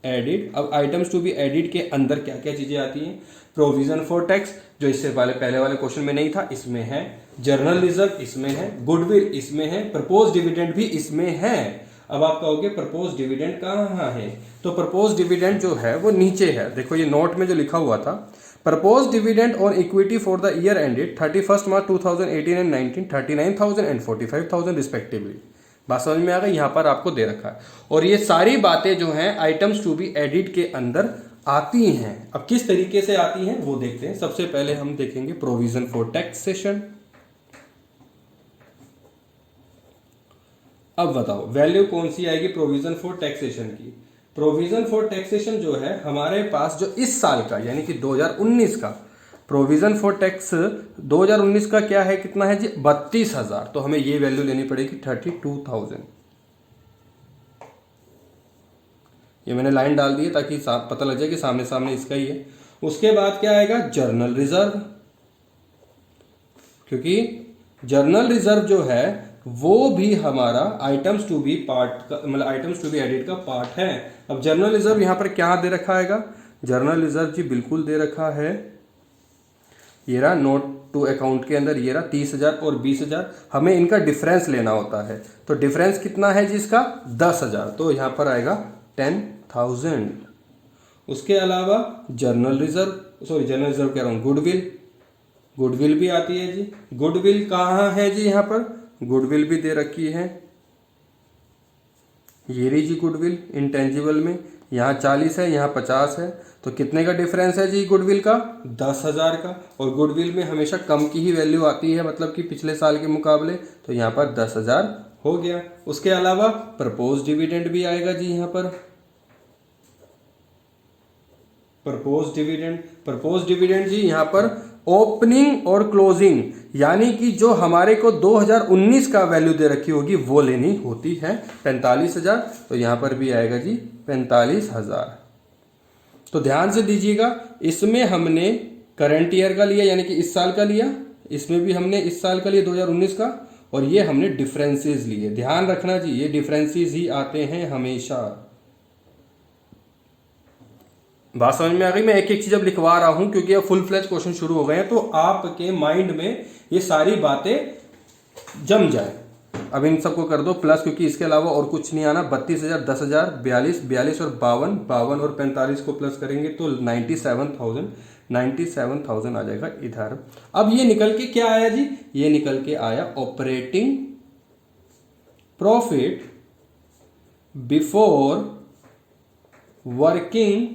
[SPEAKER 1] added. अब आइटम्स टू बी एडिड के अंदर क्या क्या चीजें आती हैं? प्रोविजन फॉर टैक्स, जो इससे पहले वाले क्वेश्चन में नहीं था, इसमें है। जर्नल रिजर्व इसमें है। गुडविल इसमें है। प्रपोज डिविडेंड भी इसमें है। अब आप कहोगे प्रपोज डिविडेंड कहाँ है? तो प्रपोज डिविडेंड जो है वो नीचे है। देखो ये नोट में जो लिखा हुआ था, propose dividend on equity for the year ended 31 March 2018 and 19 39,000 and 45,000 respectively. बात समझ में आ गई? यहाँ पर आपको दे रखा है। और ये सारी बातें जो हैं आइटम्स टू बी एडिड के अंदर आती हैं। अब किस तरीके से आती हैं वो देखते हैं। सबसे पहले हम देखेंगे प्रोविजन फॉर टैक्सेशन। अब बताओ वैल्यू कौन सी आएगी प्रोविजन फॉर टैक्सेशन की। प्रोविजन फॉर टैक्सेशन जो है हमारे पास जो इस साल का यानी कि 2019 का प्रोविजन फॉर टैक्स 2019 का क्या है, कितना है जी 32,000। तो हमें ये वैल्यू लेनी पड़ेगी 32,000। ये मैंने लाइन डाल दी है ताकि पता लग जाए कि सामने सामने इसका ही है। उसके बाद क्या आएगा जर्नल रिजर्व, क्योंकि जर्नल रिजर्व जो है वो भी हमारा आइटम्स टू बी पार्ट का मतलब आइटम्स टू बी एडिड का पार्ट है। अब जर्नल रिजर्व यहां पर क्या दे रखा है, जर्नल रिजर्व जी बिल्कुल दे रखा है, ये रहा नोट टू अकाउंट के अंदर, ये रहा 30,000 और 20,000। हमें इनका डिफरेंस लेना होता है, तो डिफरेंस कितना है जी इसका 10,000, तो यहां पर आएगा 10,000। उसके अलावा जर्नल रिजर्व कह रहा हूं गुडविल भी आती है जी। गुडविल कहाँ है जी, यहां पर गुडविल भी दे रखी है, ये रही जी गुडविल इंटेंजिबल में, यहाँ 40 है यहाँ 50 है, तो कितने का डिफरेंस है जी गुडविल का 10,000 का। और गुडविल में हमेशा कम की ही वैल्यू आती है, मतलब कि पिछले साल के मुकाबले, तो यहाँ पर 10,000 हो गया। उसके अलावा प्रपोज डिविडेंड भी आएगा जी यहाँ पर, प्रपोज डिविडेंड जी यहाँ पर ओपनिंग और क्लोजिंग, यानी कि जो हमारे को 2019 का वैल्यू दे रखी होगी वो लेनी होती है 45,000, तो यहां पर भी आएगा जी 45,000। तो ध्यान से दीजिएगा, इसमें हमने करंट ईयर का लिया यानी कि इस साल का लिया, इसमें भी हमने इस साल का लिया 2019 का, और ये हमने डिफरेंसेस लिए। ध्यान रखना जी ये डिफरेंसेस ही आते हैं हमेशा। बात समझ में आ गई। मैं एक एक चीज अब लिखवा रहा हूं क्योंकि अब फुल फ्लैश क्वेश्चन शुरू हो गए हैं, तो आपके माइंड में ये सारी बातें जम जाए। अब इन सबको कर दो प्लस, क्योंकि इसके अलावा और कुछ नहीं आना। 32,000, 10,000, 42 और 52 और 45 को प्लस करेंगे तो 97,000 आ जाएगा इधर। अब ये निकल के क्या आया जी, ये निकल के आया operating profit before working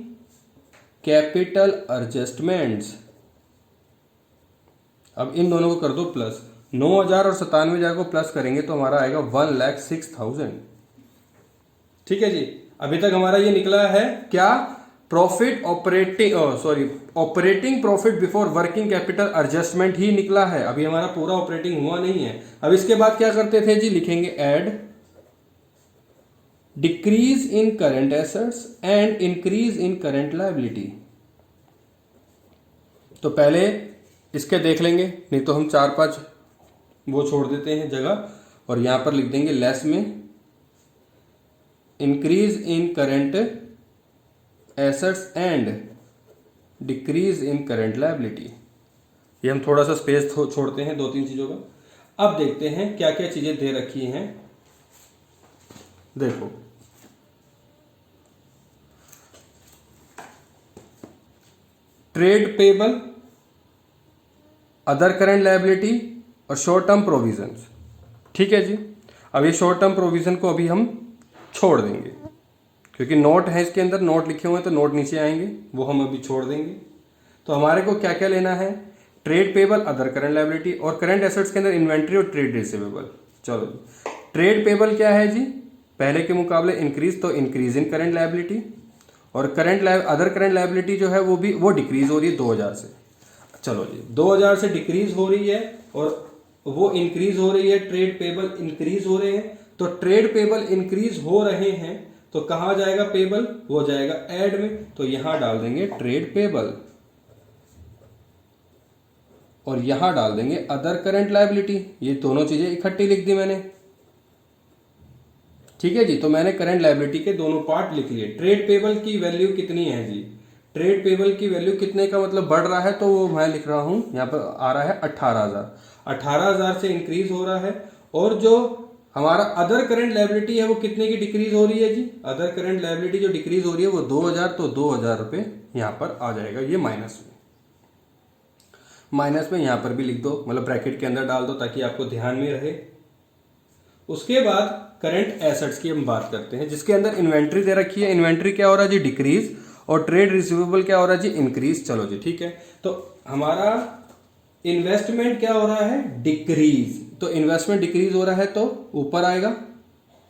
[SPEAKER 1] capital adjustments. अब इन दोनों को कर दो प्लस, 9,000 और 97,000 को प्लस करेंगे तो हमारा आएगा 1,06,000। ठीक है जी, अभी तक हमारा ये निकला है क्या, operating profit before working capital adjustment ही निकला है। अभी हमारा पूरा ऑपरेटिंग हुआ नहीं है। अब इसके बाद क्या करते थे जी, लिखेंगे add decrease in current assets and increase in current liability. तो पहले इसके देख लेंगे, नहीं तो हम 4-5 वो छोड़ देते हैं जगह, और यहां पर लिख देंगे लेस में increase in current assets and decrease in current liability. ये हम थोड़ा सा स्पेस छोड़ते हैं 2-3 चीजों का। अब देखते हैं क्या क्या चीजें दे रखी हैं। देखो trade payable, other current liability और शॉर्ट टर्म प्रोविजंस। ठीक है जी, अब ये शॉर्ट टर्म प्रोविजन को अभी हम छोड़ देंगे क्योंकि नोट है इसके अंदर, नोट लिखे हुए हैं तो नोट नीचे आएंगे, वो हम अभी छोड़ देंगे। तो हमारे को क्या क्या लेना है, trade payable, other current liability और करंट एसेट्स के अंदर इन्वेंट्री और ट्रेड रिसीवेबल। चलो जी, ट्रेड पेबल क्या है जी, पहले के मुकाबले इंक्रीज, तो इंक्रीज इन करंट लायबिलिटी, और अदर करंट लायबिलिटी जो है वो डिक्रीज हो रही है 2,000 से। चलो जी, 2,000 से डिक्रीज हो रही है और वो इंक्रीज हो रही है, ट्रेड पेबल इंक्रीज हो रहे हैं। तो ट्रेड पेबल इंक्रीज हो रहे हैं तो कहां जाएगा पेबल, वो जाएगा ऐड में, तो यहां डाल देंगे ट्रेड पेबल और यहां डाल देंगे अदर करंट लायबिलिटी। ये दोनों चीजें इकट्ठी लिख दी मैंने। ठीक है जी, तो मैंने करंट लायबिलिटी के दोनों पार्ट लिख लिए। ट्रेड पेबल की वैल्यू कितनी है जी, ट्रेड पेबल की वैल्यू कितने का मतलब बढ़ रहा है, तो वो मैं लिख रहा हूं यहां पर आ रहा है 18,000 से इंक्रीज हो रहा है। और जो हमारा अदर करंट लायबिलिटी है वो कितने की डिक्रीज हो रही है जी, अदर करंट लायबिलिटी जो डिक्रीज हो रही है वो 2,000, तो 2,000 रुपए यहां पर आ जाएगा, ये माइनस में यहां पर भी लिख दो, मतलब ब्रैकेट के अंदर डाल दो ताकि आपको ध्यान में रहे। उसके बाद करंट एसेट्स की हम बात करते हैं जिसके अंदर इन्वेंट्री दे रखी है। इन्वेंट्री क्या हो रहा है जी, डिक्रीज, और ट्रेड रिसीवेबल क्या हो रहा है जी, इंक्रीज। चलो जी ठीक है, तो हमारा इन्वेस्टमेंट क्या हो रहा है, डिक्रीज। तो इन्वेस्टमेंट डिक्रीज हो रहा है तो ऊपर आएगा,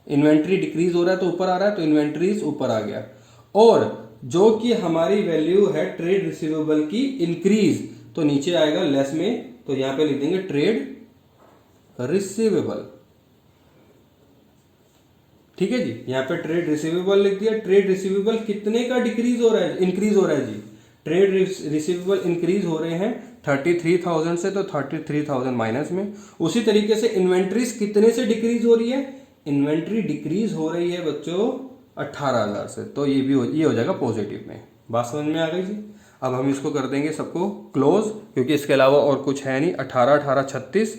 [SPEAKER 1] इन्वेंट्री डिक्रीज हो रहा है तो ऊपर आ रहा है, तो इन्वेंट्रीज ऊपर आ गया। और जो कि हमारी वैल्यू है ट्रेड रिसीवेबल की इंक्रीज, तो नीचे आएगा लेस में, तो यहां पे लिख देंगे ट्रेड रिसीवेबल। ठीक है जी, यहां पे ट्रेड रिसीवेबल लिख दिया। ट्रेड रिसीवेबल कितने का डिक्रीज हो रहा है, इंक्रीज हो रहा है जी, ट्रेड रिसीवेबल इंक्रीज हो रहे हैं 33,000 से, तो 33,000 माइनस में। उसी तरीके से इन्वेंट्रीज कितने से डिक्रीज हो रही है, इन्वेंट्री डिक्रीज हो रही है बच्चों 18,000 से, तो ये हो जाएगा पॉजिटिव में। बात समझ में आ गई जी। अब हम इसको कर देंगे सबको क्लोज, क्योंकि इसके अलावा और कुछ है नहीं। 18 18 36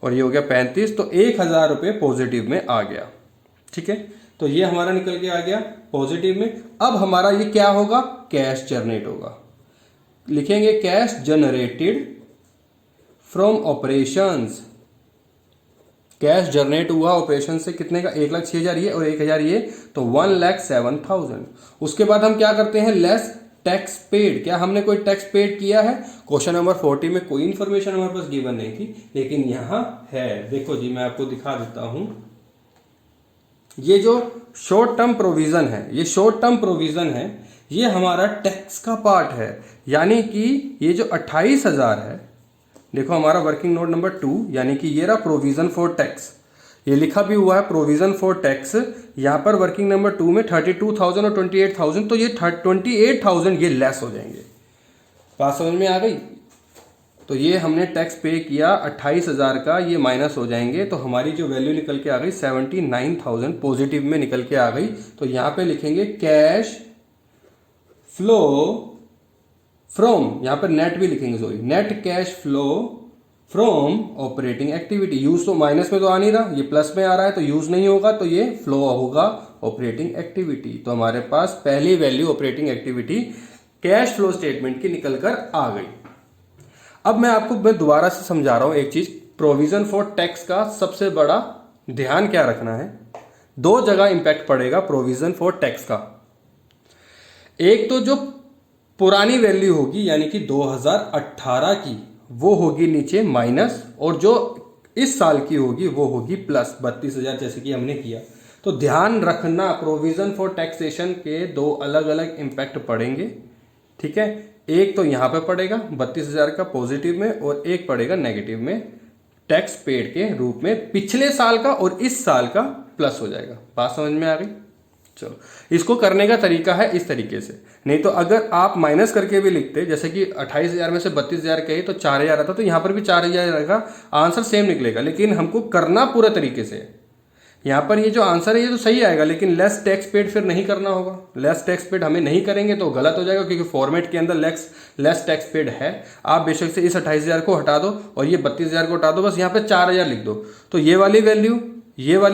[SPEAKER 1] और ये हो गया 35, तो 1,000 रुपये पॉजिटिव में आ गया। ठीक है, तो ये हमारा निकल के आ गया पॉजिटिव में। अब हमारा ये क्या होगा, कैश जनरेट होगा। लिखेंगे cash generated from operations. Cash generate हुआ ऑपरेशन से कितने का, 1,06,000 ये और 1,000 ये, तो 1,07,000। उसके बाद हम क्या करते हैं, लेस टैक्स पेड। क्या हमने कोई टैक्स पेड किया है, क्वेश्चन नंबर 40 में कोई इंफॉर्मेशन हमारे पास गिवन नहीं थी, लेकिन यहां है। देखो जी मैं आपको दिखा देता हूं, ये जो शॉर्ट टर्म प्रोविजन है, ये शॉर्ट टर्म प्रोविजन है, ये हमारा टैक्स का पार्ट है। यानी कि ये जो 28,000 है, देखो हमारा वर्किंग नोट नंबर 2, यानी कि ये रहा प्रोविजन फॉर टैक्स, ये लिखा भी हुआ है प्रोविजन फॉर टैक्स। यहां पर वर्किंग नंबर 2 में 32,000 और 28,000, तो ये 28,000 ये लेस हो जाएंगे। बात समझ में आ गई। तो ये हमने टैक्स पे किया 28,000 का, ये माइनस हो जाएंगे, तो हमारी जो वैल्यू निकल के आ गई 79,000 पॉजिटिव में निकल के आ गई। तो यहां पे लिखेंगे कैश फ्लो फ्रॉम, यहां पर नेट भी लिखेंगे, sorry, net cash flow from operating activity. Use तो माइनस में तो आ नहीं रहा, ये प्लस में आ रहा है, तो यूज नहीं होगा, तो ये फ्लो होगा ऑपरेटिंग एक्टिविटी। तो हमारे पास पहली value operating activity cash flow statement की निकलकर आ गई। अब मैं दोबारा से समझा रहा हूं एक चीज, प्रोविजन फॉर टैक्स का सबसे बड़ा ध्यान क्या रखना है, दो जगह इंपैक्ट पड़ेगा प्रोविजन फॉर टैक्स का। एक तो जो पुरानी वैल्यू होगी यानी कि 2018 की, वो होगी नीचे माइनस, और जो इस साल की होगी वो होगी प्लस 32,000, जैसे कि हमने किया। तो ध्यान रखना, प्रोविजन फॉर टैक्सेशन के दो अलग अलग इंपैक्ट पड़ेंगे। ठीक है, एक तो यहां पे पड़ेगा 32,000 का पॉजिटिव में, और एक पड़ेगा नेगेटिव में टैक्स पेड के रूप में। पिछले साल का और इस साल का प्लस हो जाएगा। बात समझ में आ गई। चलो, इसको करने का तरीका है इस तरीके से। नहीं तो अगर आप माइनस करके भी लिखते, जैसे कि 28,000 में से 32,000 कहे तो 4,000 आता, तो यहां पर भी 4,000 रहेगा, आंसर सेम निकलेगा। लेकिन हमको करना पूरा तरीके से, यहां पर ये जो आंसर है ये तो सही आएगा, लेकिन लेस टैक्स पेड फिर नहीं करना होगा। लेस टैक्स पेड हमें नहीं करेंगे तो गलत हो जाएगा, क्योंकि फॉर्मेट के अंदर लेस टैक्स पेड है। आप बेशक से इस 28,000 को हटा दो और ये 32,000 को हटा दो, बस यहाँ पे 4,000 लिख दो, तो ये वाली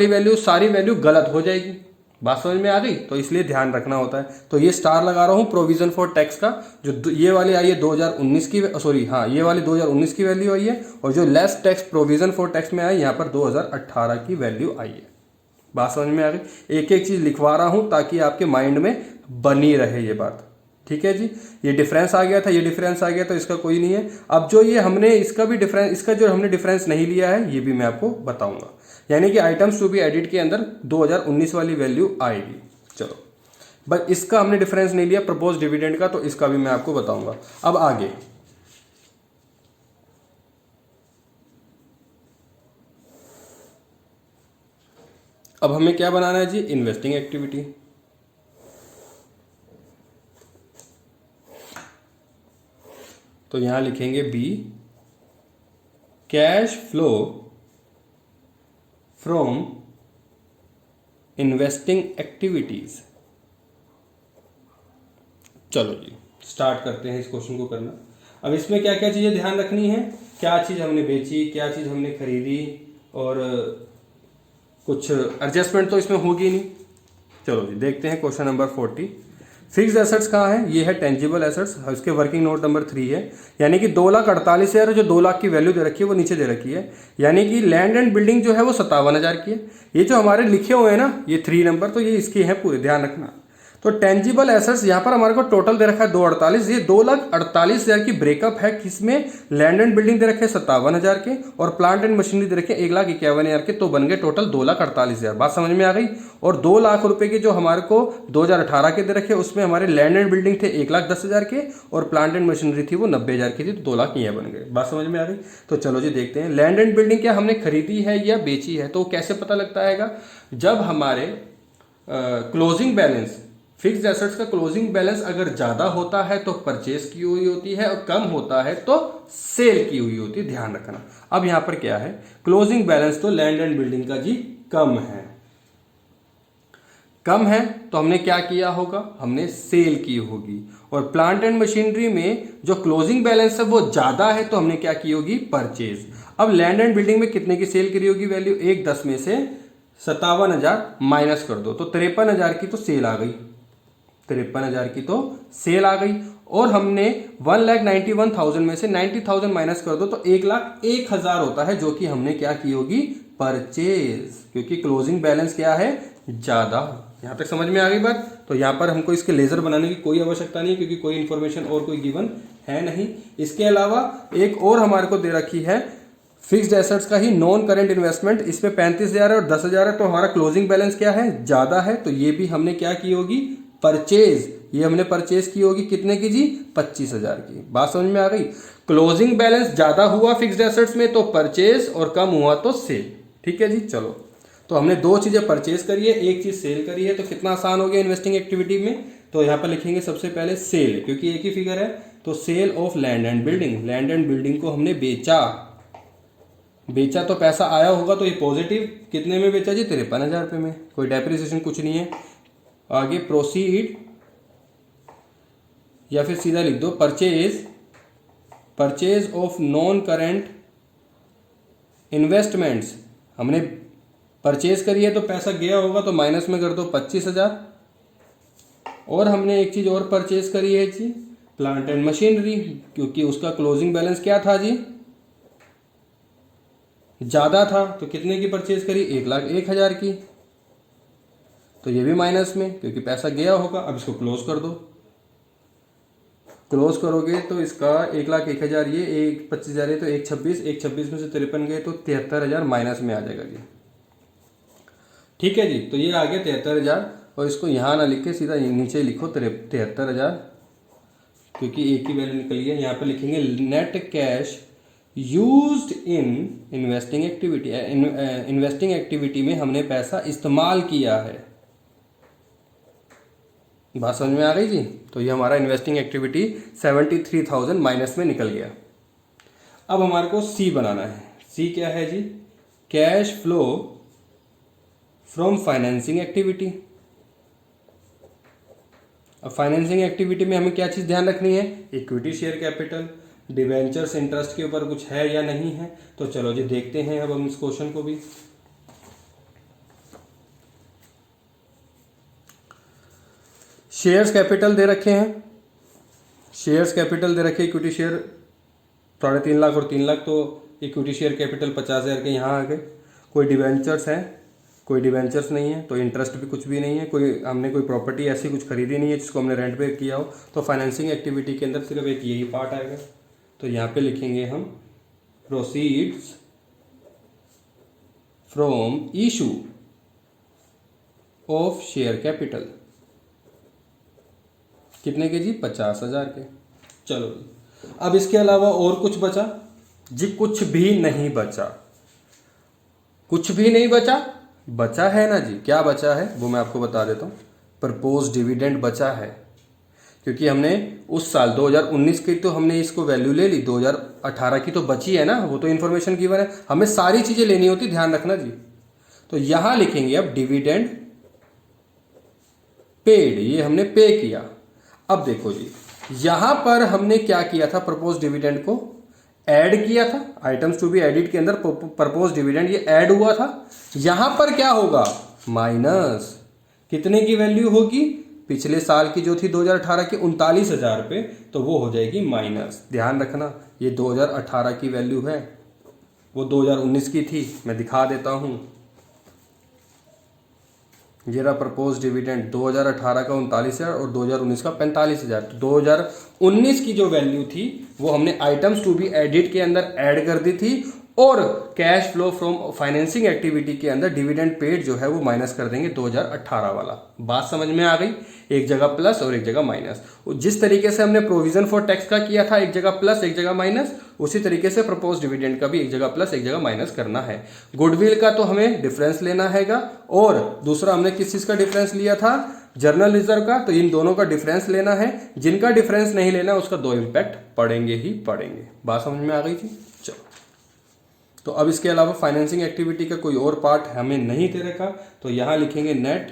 [SPEAKER 1] वैल्यू सारी वैल्यू गलत हो जाएगी। बात समझ में आ गई। तो इसलिए ध्यान रखना होता है। तो ये स्टार लगा रहा हूं प्रोविजन फॉर टैक्स का, जो ये वाली आई है 2019 की, सॉरी हाँ, ये वाली 2019 की वैल्यू आई है, और जो less tax provision for tax में आई यहाँ पर 2018 की वैल्यू आई है। बात समझ में आ गई। एक एक चीज लिखवा रहा हूं ताकि आपके माइंड में बनी रहे ये बात। ठीक है जी, ये डिफरेंस आ गया था, ये डिफरेंस आ गया, तो इसका कोई नहीं है। अब जो ये हमने इसका जो हमने डिफरेंस नहीं लिया है, ये भी मैं आपको बताऊंगा। यानी कि आइटम्स टू बी एडिड के अंदर 2019 वाली वैल्यू आएगी। चलो, बस इसका हमने डिफरेंस नहीं लिया प्रपोज डिविडेंड का, तो इसका भी मैं आपको बताऊंगा। अब आगे अब हमें क्या बनाना है जी, इन्वेस्टिंग एक्टिविटी। तो यहां लिखेंगे B, cash flow from investing activities. चलो जी, स्टार्ट करते हैं इस क्वेश्चन को करना। अब इसमें क्या क्या चीजें ध्यान रखनी है, क्या चीज हमने बेची, क्या चीज हमने खरीदी, और कुछ एडजस्टमेंट तो इसमें होगी नहीं। चलो जी, देखते हैं क्वेश्चन नंबर 40। फिक्स्ड एसेट्स कहाँ है, ये है टेंजिबल एसेट्स, इसके वर्किंग नोट नंबर 3 है। यानी कि 2,48,000, जो 2 लाख की वैल्यू दे रखी है वो नीचे दे रखी है। यानी कि लैंड एंड बिल्डिंग जो है वो 57,000 की है। ये जो हमारे लिखे हुए हैं ना, ये 3 नंबर, तो ये इसके हैं पूरे, ध्यान रखना। तो टेंजिबल एसेट्स यहाँ पर हमारे को टोटल दे रखा है 248, ये 2,48,000 की ब्रेकअप है। किसमें? लैंड एंड बिल्डिंग दे रखे 57,000 के और प्लांट एंड मशीनरी दे रखे 1,51,000 के, तो बन गए टोटल 2,48,000। बात समझ में आ गई। और 2 लाख रुपए के जो हमारे को 2018 के दे रखे, उसमें हमारे लैंड एंड बिल्डिंग थे 1,10,000 के और प्लांट एंड मशीनरी थी वो 90,000 की थी, तो 2 लाख ये बन गए। बात समझ में आ गई। तो चलो जी देखते हैं लैंड एंड बिल्डिंग क्या हमने खरीदी है या बेची है। तो कैसे पता लगता है? जब हमारे क्लोजिंग बैलेंस, फिक्स्ड एसेट्स का क्लोजिंग बैलेंस अगर ज्यादा होता है तो परचेज की हुई होती है और कम होता है तो सेल की हुई होती है, ध्यान रखना। अब यहां पर क्या है, क्लोजिंग बैलेंस तो लैंड एंड बिल्डिंग का जी कम है, कम है तो हमने क्या किया होगा, हमने सेल की होगी। और प्लांट एंड मशीनरी में जो क्लोजिंग बैलेंस है वो ज्यादा है तो हमने क्या की होगी, परचेज। अब लैंड एंड बिल्डिंग में कितने की सेल करी होगी वैल्यू, 1/10 में से 57,000 माइनस कर दो तो 53,000 की तो सेल आ गई, 53,000 की तो सेल आ गई। और हमने 1,91,000 में से 90,000 माइनस कर दो तो 1,01,000 होता है, जो कि हमने क्या की होगी, परचेज, क्योंकि क्लोजिंग बैलेंस क्या है, ज्यादा। यहां तक समझ में आ गई बात। तो यहां पर हमको इसके लेजर बनाने की कोई आवश्यकता नहीं, क्योंकि कोई इंफॉर्मेशन और कोई गिवन है नहीं। इसके अलावा एक और हमारे को दे रखी है फिक्स्ड एसेट्स का ही नॉन करंट इन्वेस्टमेंट, इसमें 35,000 है और 10,000 है, तो हमारा क्लोजिंग बैलेंस क्या है, ज्यादा है, तो ये भी हमने क्या की होगी, परचेज। ये हमने परचेज की होगी कितने की जी, 25,000 की। बात समझ में आ गई। क्लोजिंग बैलेंस ज्यादा हुआ फिक्स्ड एसेट्स में तो परचेज और कम हुआ तो सेल। ठीक है जी। चलो, तो हमने 2 चीजें परचेज करी है, 1 चीज सेल करी है, तो कितना आसान हो गया इन्वेस्टिंग एक्टिविटी में। तो यहां पर लिखेंगे सबसे पहले सेल, क्योंकि एक ही फिगर है, तो sale of land and building, land and building को हमने बेचा, बेचा तो पैसा आया होगा, तो ये पॉजिटिव। कितने में बेचा जी, 53,000 रुपये में, कोई डेप्रिसिएशन कुछ नहीं है। आगे प्रोसीड, या फिर सीधा लिख दो purchase, purchase of non current investments, हमने परचेज करी है तो पैसा गया होगा तो माइनस में कर दो 25,000। और हमने एक चीज और परचेज करी है जी, प्लांट एंड मशीनरी, क्योंकि उसका क्लोजिंग बैलेंस क्या था जी, ज्यादा था, तो कितने की परचेज करी, 1,01,000 की, तो ये भी माइनस में, क्योंकि पैसा गया होगा। अब इसको क्लोज कर दो, क्लोज करोगे तो इसका 1,01,000 ये 1,25,000 है, तो 1,26 में से 53 गए तो 73,000 माइनस में आ जाएगा जी। ठीक है जी। तो ये आ गया 73,000, और इसको यहां ना लिख के सीधा नीचे लिखो 73,000, क्योंकि एक ही वैल्यू निकली है। यहां पे लिखेंगे net cash used in investing activity, investing activity में हमने पैसा इस्तेमाल किया है। बात समझ में आ गई जी। तो ये हमारा इन्वेस्टिंग एक्टिविटी 73,000 माइनस में निकल गया। अब हमारे को सी बनाना है। सी क्या है जी, cash flow from financing activity. अब फाइनेंसिंग एक्टिविटी में हमें क्या चीज ध्यान रखनी है, equity share capital, debentures interest के ऊपर कुछ है या नहीं है। तो चलो जी देखते हैं अब हम इस क्वेश्चन को भी। शेयर्स कैपिटल दे रखे हैं, शेयर्स कैपिटल दे रखे, इक्विटी शेयर 3.5 लाख और 3 लाख, तो इक्विटी शेयर कैपिटल 50,000 के यहाँ आ गए। कोई डिवेंचर्स हैं, कोई डिवेंचर्स नहीं है, तो इंटरेस्ट भी कुछ भी नहीं है, कोई हमने कोई प्रॉपर्टी ऐसी कुछ खरीदी नहीं है जिसको हमने रेंट पे किया हो। तो फाइनेंसिंग एक्टिविटी के अंदर सिर्फ एक यही पार्ट आएगा। तो यहाँ पे लिखेंगे हम proceeds from issue of share capital, कितने के जी, 50,000 के। चलो, अब इसके अलावा और कुछ बचा जी, कुछ भी नहीं बचा, कुछ भी नहीं बचा। बचा है ना जी, क्या बचा है वो मैं आपको बता देता हूँ। प्रपोज डिविडेंड बचा है, क्योंकि हमने उस साल 2019 की तो हमने इसको वैल्यू ले ली, 2018 की तो बची है ना, वो तो इन्फॉर्मेशन गिवन है, हमें सारी चीजें लेनी होती, ध्यान रखना जी। तो यहां लिखेंगे अब डिविडेंड पेड, ये हमने पे किया। अब देखो जी, यहां पर हमने क्या किया था, प्रपोज डिविडेंड को ऐड किया था, आइटम्स टू बी एडिड के अंदर प्रपोज डिविडेंड ये ऐड हुआ था। यहां पर क्या होगा, माइनस, कितने की वैल्यू होगी, पिछले साल की जो थी 2018 की 39,000 रुपये, तो वो हो जाएगी माइनस। ध्यान रखना, ये 2018 की वैल्यू है, वो 2019 की थी, मैं दिखा देता हूं। ये रहा प्रपोज डिविडेंड 2018 का 39,000 और 2019 का 45,000। तो 2019 की जो वैल्यू थी वो हमने आइटम्स टू बी एडिड के अंदर ऐड कर दी थी, और cash flow from financing activity के अंदर डिविडेंड पेड जो है वो माइनस कर देंगे 2018 वाला। बात समझ में आ गई? एक जगह प्लस और एक जगह माइनस। जिस तरीके से हमने प्रोविजन फॉर टैक्स का किया था, एक जगह प्लस एक जगह माइनस, उसी तरीके से प्रपोज डिविडेंड का भी एक जगह प्लस एक जगह माइनस करना है। गुडविल का तो हमें डिफरेंस लेना हैगा, और दूसरा हमने किस चीज का डिफरेंस लिया था? जर्नल रिजर्व का। तो इन दोनों का डिफरेंस लेना है। जिनका डिफरेंस नहीं लेना उसका दो इंपैक्ट पड़ेंगे ही पड़ेंगे। बात समझ में आ गई थी? चलो, तो अब इसके अलावा फाइनेंसिंग एक्टिविटी का कोई और पार्ट हमें नहीं दे रखा, तो यहां लिखेंगे नेट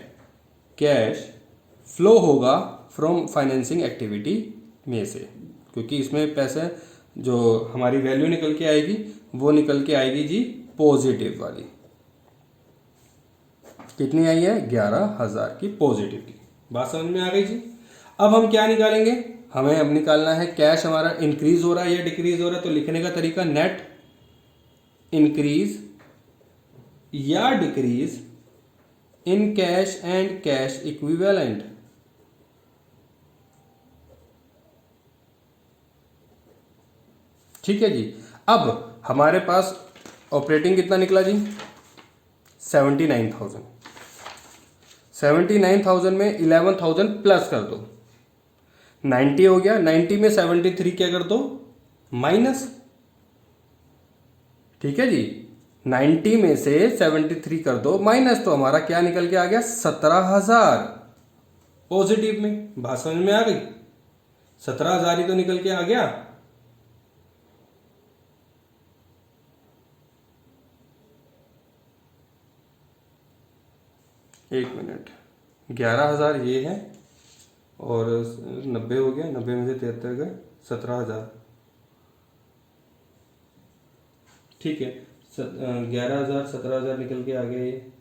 [SPEAKER 1] कैश फ्लो होगा फ्रॉम फाइनेंसिंग एक्टिविटी में से, क्योंकि इसमें पैसे जो हमारी वैल्यू निकल के आएगी वो निकल के आएगी जी पॉजिटिव वाली। कितनी आई है? 11,000 की पॉजिटिव की। बात समझ में आ गई जी? अब हम क्या निकालेंगे? हमें अब निकालना है कैश हमारा इंक्रीज हो रहा है या डिक्रीज हो रहा है। तो लिखने का तरीका नेट इंक्रीज या decrease in cash and cash equivalent. ठीक है जी। अब हमारे पास ऑपरेटिंग कितना निकला जी? 79,000। 79,000 में 11,000 प्लस कर दो, 90 हो गया। 90 में 73 क्या कर दो? माइनस। ठीक है जी। 90 में से 73 कर दो माइनस, तो हमारा क्या निकल के आ गया? 17,000 पॉजिटिव में। बात समझ में आ गई? 17,000 ही तो निकल के आ गया। एक मिनट, 11,000 ये है और 90 हो गया, 90 में से 73 गए, 17,000। ठीक है, 11,000 17,000 निकल के आ गया ये।